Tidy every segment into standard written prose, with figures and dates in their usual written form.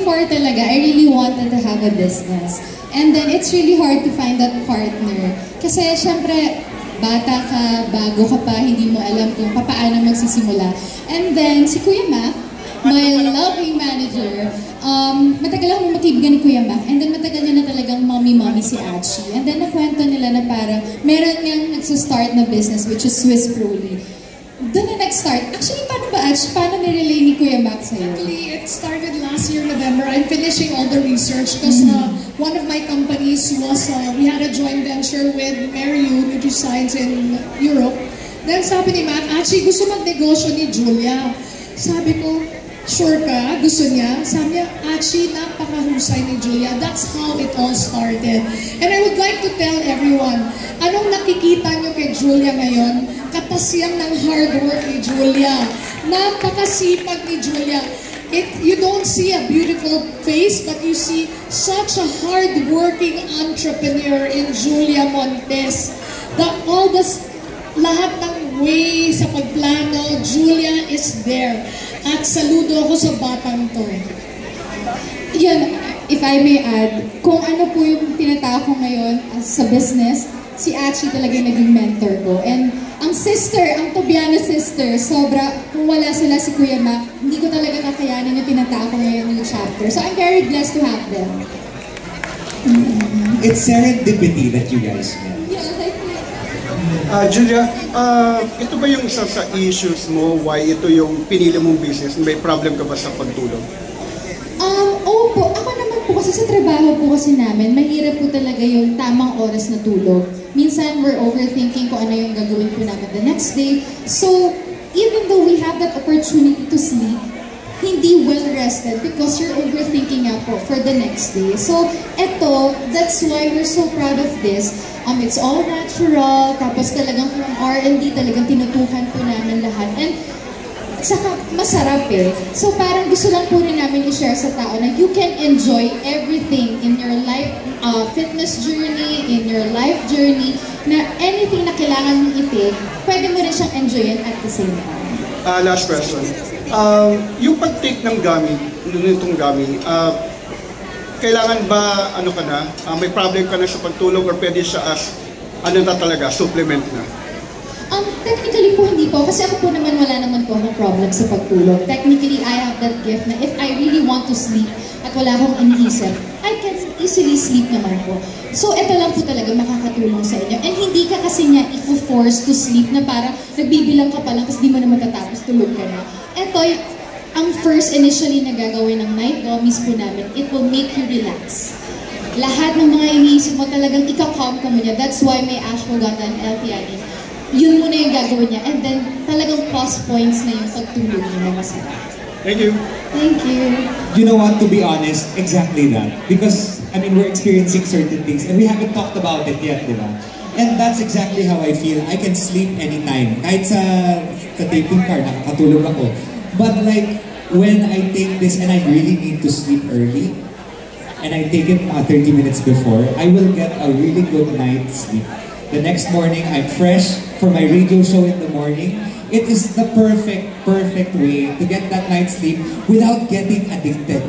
before talaga, I really wanted to have a business. And then it's really hard to find that partner. Kasi syempre, bata ka, bago ka pa, hindi mo alam kung paano magsisimula. And then si Kuya Mac, my loving manager, matagal akong magkaibigan ni Kuya Mac, and then matagal niya na talagang mommy-mommy si Achi. And then nakwento nila na parang meron niyang nagsastart na business, which is Swiss Proly. Doon na nag-start. Actually, paano ba, Achi? Paano nirelay ni Kuya Mac sa'yo? Actually, it started last year, November. I'm finishing all the research because one of my companies was, we had a joint venture with Meriu Nutriscience in Europe. Then sabi ni Mac, Achi, gusto magnegosyo ni Julia. Sabi ko, sure ka? Gusto niya? Sabi niya, Achi, napakahusay ni Julia. That's how it all started. And I would like to tell everyone, anong nakikita niyo kay Julia ngayon? Katasiyang ng hard work ni Julia. Napakasipag ni Julia. You don't see a beautiful face, but you see such a hard-working entrepreneur in Julia Montes. Lahat ng way sa pagplano, Julia is there. At saludo ako sa batang to. Yan, if I may add, kung ano po yung tinatawag ko ngayon sa business, si Achi talaga yung naging mentor ko. And ang sister, ang Tobiano sister, sobra, kung wala sila si Kuya Mac, hindi ko talaga kakayanin yung tinatawag ko ngayon yung chapter. So I'm very blessed to have them. It's serendipity that you guys met. Yes, I think. Julia, ito ba yung isa sa issues mo why ito yung pinili mong business? May problem ka ba sa pagtulog? Opo. Ako naman po kasi sa trabaho po kasi namin, mahirap po talaga yung tamang oras na tulog. Minsan, we're overthinking kung ano yung gagawin po namin the next day. So, even though we have that opportunity to sleep, hindi well-rested because you're overthinking nga po for the next day. So, eto, that's why we're so proud of this. It's all natural, tapos talagang from R&D, talagang tinutukan po namin lahat. And, saka masarap eh. So parang gusto lang po rin namin i-share sa tao na you can enjoy everything in your life, fitness journey, in your life journey, na anything na kailangan mong i-take, pwede mo rin siyang enjoyin at the same time. Last question. Yung pag-take ng gummy, nitong gummy, kailangan ba, may problem ka na sa pagtulog or pwede siya as, supplement na? Technically po hindi po, kasi ako po naman wala naman po akong problem sa pagtulog. Technically, I have that gift na if I really want to sleep at wala akong iniisip, I can easily sleep naman po. So, ito lang po talaga makakatulong sa inyo. And hindi ka kasi niya i-force to sleep na parang nagbibilang ka pa lang kasi di mo na matatapos, tulog ka na. Ito, ang first initially na gagawin ng night gummies po namin, it will make you relax. Lahat ng mga iniisip mo talagang ika-calm ka mo niya. That's why may ashwagandha and L-theanine. Yun muna yung gagawin niya. And then, talagang plus points na yung pagtulog niya na masarap. Thank you. Thank you. You know what, to be honest, exactly that. Because, we're experiencing certain things and we haven't talked about it yet, di ba? And that's exactly how I feel. I can sleep anytime. Kahit sa taping car, nakakatulog ako. But like, when I take this and I really need to sleep early, and I take it 30 minutes before, I will get a really good night's sleep. The next morning, I'm fresh for my radio show in the morning. It is the perfect way to get that night's sleep without getting addicted.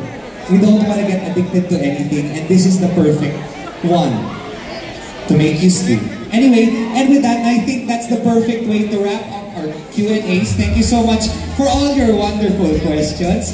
We don't want to get addicted to anything, and this is the perfect one to make you sleep. Anyway, and with that, I think that's the perfect way to wrap up our Q&As. Thank you so much for all your wonderful questions.